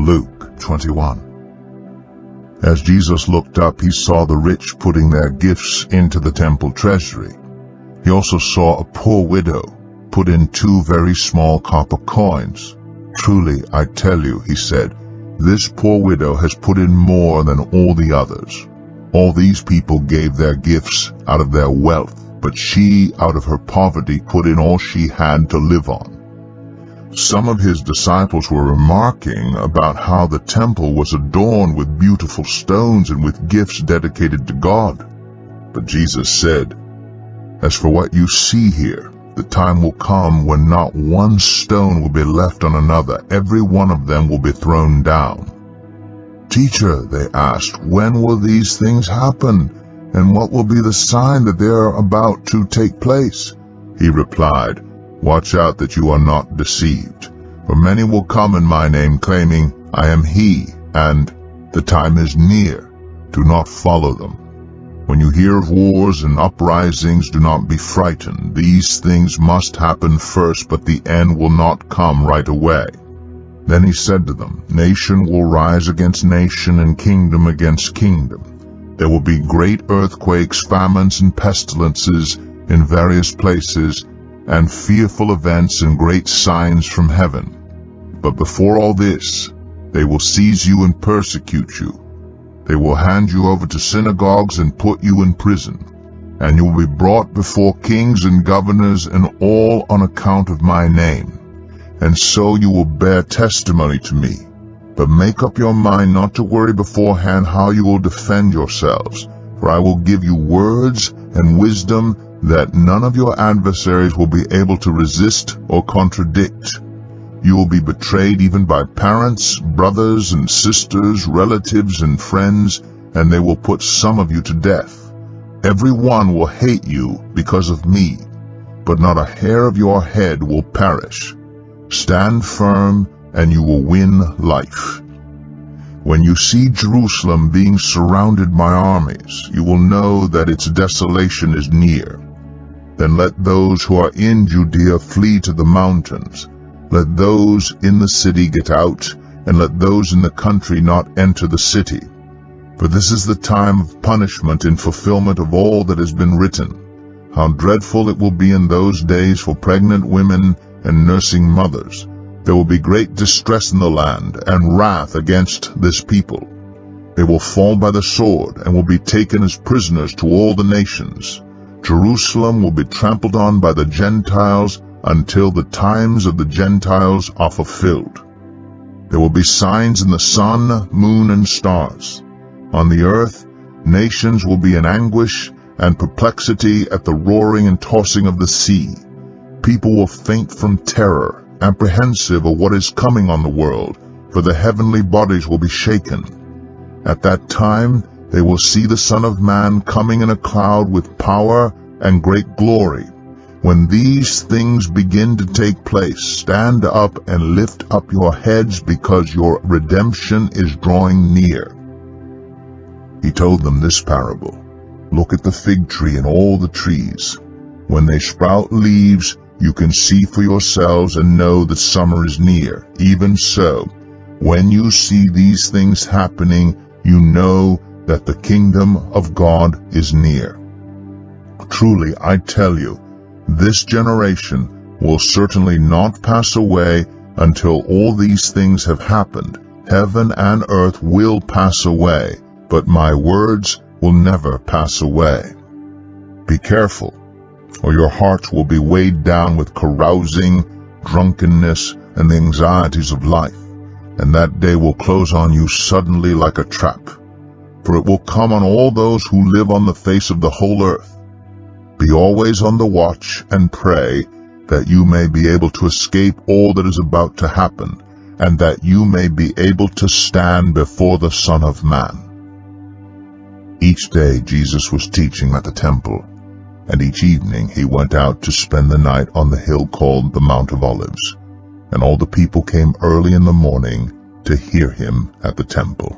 Luke 21. As Jesus looked up, he saw the rich putting their gifts into the temple treasury. He also saw a poor widow put in 2 very small copper coins. "Truly, I tell you," he said, "this poor widow has put in more than all the others. All these people gave their gifts out of their wealth, but she, out of her poverty, put in all she had to live on." Some of his disciples were remarking about how the temple was adorned with beautiful stones and with gifts dedicated to God. But Jesus said, "As for what you see here, the time will come when not one stone will be left on another. Every one of them will be thrown down." "Teacher," they asked, "when will these things happen? And what will be the sign that they are about to take place?" He replied, "Watch out that you are not deceived. For many will come in my name, claiming, 'I am he,' and 'the time is near.' Do not follow them. When you hear of wars and uprisings, do not be frightened. These things must happen first, but the end will not come right away." Then he said to them, "Nation will rise against nation and kingdom against kingdom. There will be great earthquakes, famines, and pestilences in various places, and fearful events and great signs from heaven. But before all this, they will seize you and persecute you. They will hand you over to synagogues and put you in prison, and you will be brought before kings and governors, and all on account of my name. And so you will bear testimony to me. But make up your mind not to worry beforehand how you will defend yourselves, for I will give you words and wisdom that none of your adversaries will be able to resist or contradict. You will be betrayed even by parents, brothers and sisters, relatives and friends, and they will put some of you to death. Every one will hate you because of me, but not a hair of your head will perish. Stand firm, and you will win life. When you see Jerusalem being surrounded by armies, you will know that its desolation is near. Then let those who are in Judea flee to the mountains. Let those in the city get out, and let those in the country not enter the city. For this is the time of punishment in fulfillment of all that has been written. How dreadful it will be in those days for pregnant women and nursing mothers. There will be great distress in the land, and wrath against this people. They will fall by the sword, and will be taken as prisoners to all the nations. Jerusalem will be trampled on by the Gentiles until the times of the Gentiles are fulfilled. There will be signs in the sun, moon, and stars. On the earth, nations will be in anguish and perplexity at the roaring and tossing of the sea. People will faint from terror, apprehensive of what is coming on the world, for the heavenly bodies will be shaken. At that time they will see the Son of Man coming in a cloud with power and great glory. When these things begin to take place, stand up and lift up your heads, because your redemption is drawing near." He told them this parable. "Look at the fig tree and all the trees. When they sprout leaves, you can see for yourselves and know that summer is near. Even so, when you see these things happening, you know that the kingdom of God is near. Truly, I tell you, this generation will certainly not pass away until all these things have happened. Heaven and earth will pass away, but my words will never pass away. Be careful, or your hearts will be weighed down with carousing, drunkenness, and the anxieties of life, and that day will close on you suddenly like a trap. For it will come on all those who live on the face of the whole earth. Be always on the watch and pray, that you may be able to escape all that is about to happen, and that you may be able to stand before the Son of Man." Each day Jesus was teaching at the temple, and each evening he went out to spend the night on the hill called the Mount of Olives, and all the people came early in the morning to hear him at the temple.